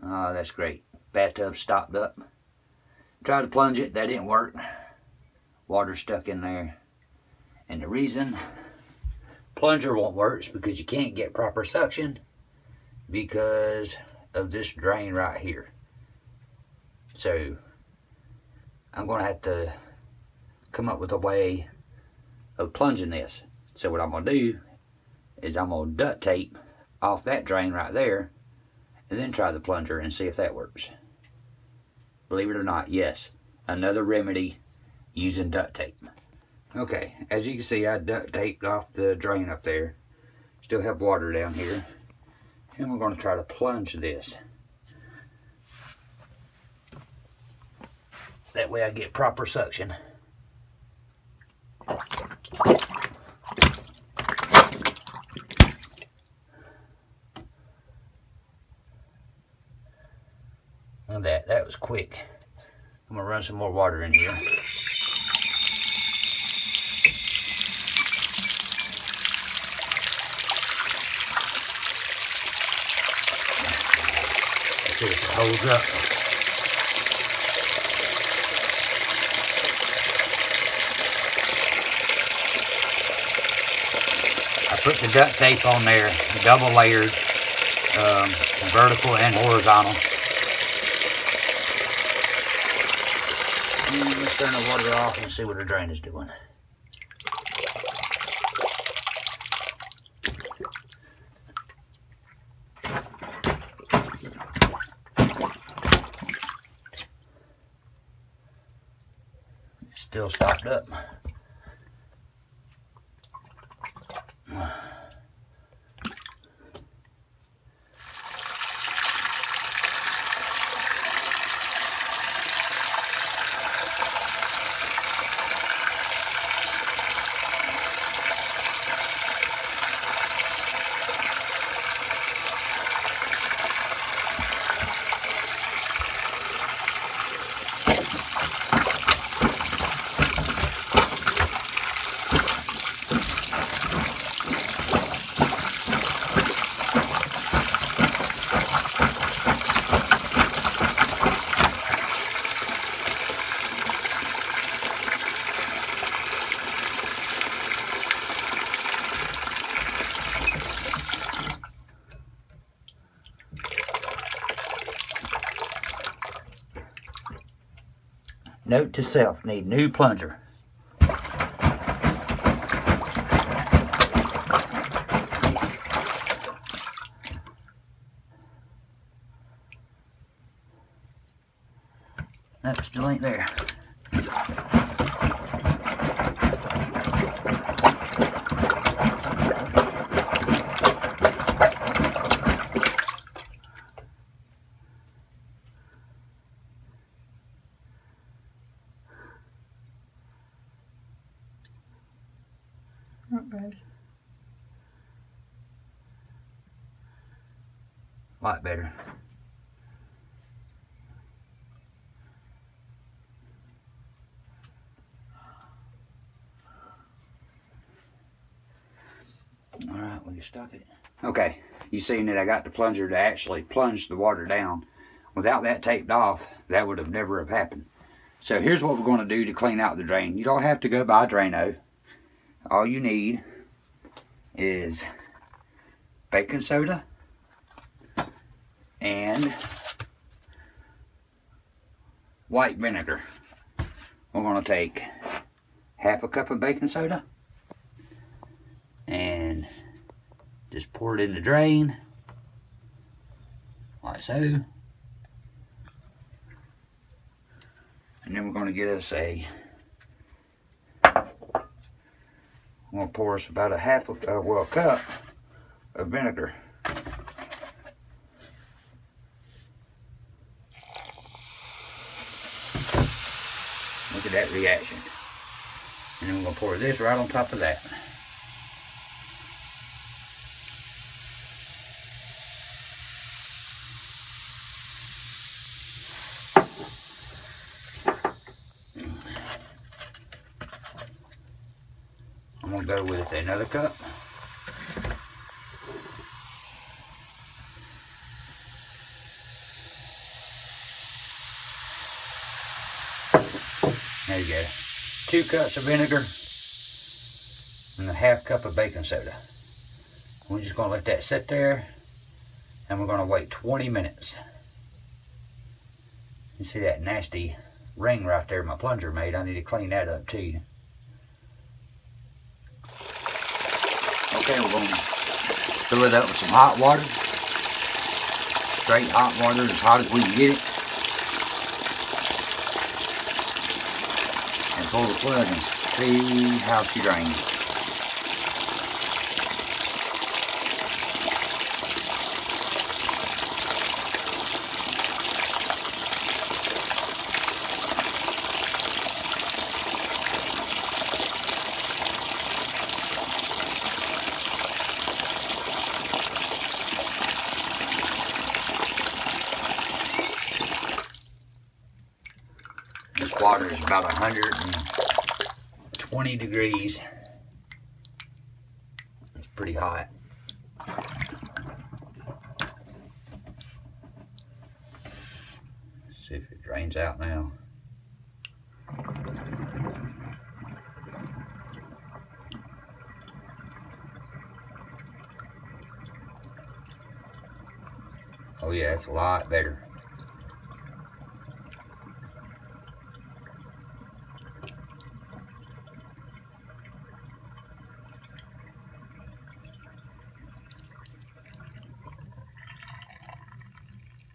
That's great. Bathtub stopped up. Tried to plunge it, that didn't work. Water stuck in there. And the reason plunger won't work is because you can't get proper suction because of this drain right here. So I'm going to have to come up with a way of plunging this. So what I'm going to do is I'm going to duct tape off that drain right there and then try the plunger and see if that works. Believe it or not, yes, another remedy using duct tape. Okay, as you can see, I duct taped off the drain up there. Still have water down here. And we're going to try to plunge this. That way I get proper suction. Look at that was quick. I'm going to run some more water in here. See if it holds up. I put the duct tape on there, double layered, vertical and horizontal. And let's turn the water off and see what the drain is doing. Still stopped up. Note to self, need new plunger. Nope, still ain't there. Not bad. A lot better. Alright, will you stop it? Okay, you seen that I got the plunger to actually plunge the water down. Without that taped off, that would have never have happened. So here's what we're going to do to clean out the drain. You don't have to go buy Drano. All you need is baking soda and white vinegar. We're going to take half a cup of baking soda and just pour it in the drain like so. And then we're going to get us I'm going to pour us about a cup of vinegar. Look at that reaction. And then we're going to pour this right on top of that. I'm going to go with another cup. there you go. 2 cups of vinegar and a half cup of baking soda. We're just going to let that sit there, and we're going to wait 20 minutes. You see that nasty ring right there my plunger made? I need to clean that up too. Okay, we're going to fill it up with some hot water. Straight hot water, as hot as we can get it. And pull the plug and see how she drains. This water is about 120 degrees. It's pretty hot. Let's see if it drains out now. Oh yeah, it's a lot better.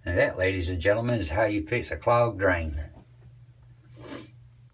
And that, ladies and gentlemen, is how you fix a clogged drain.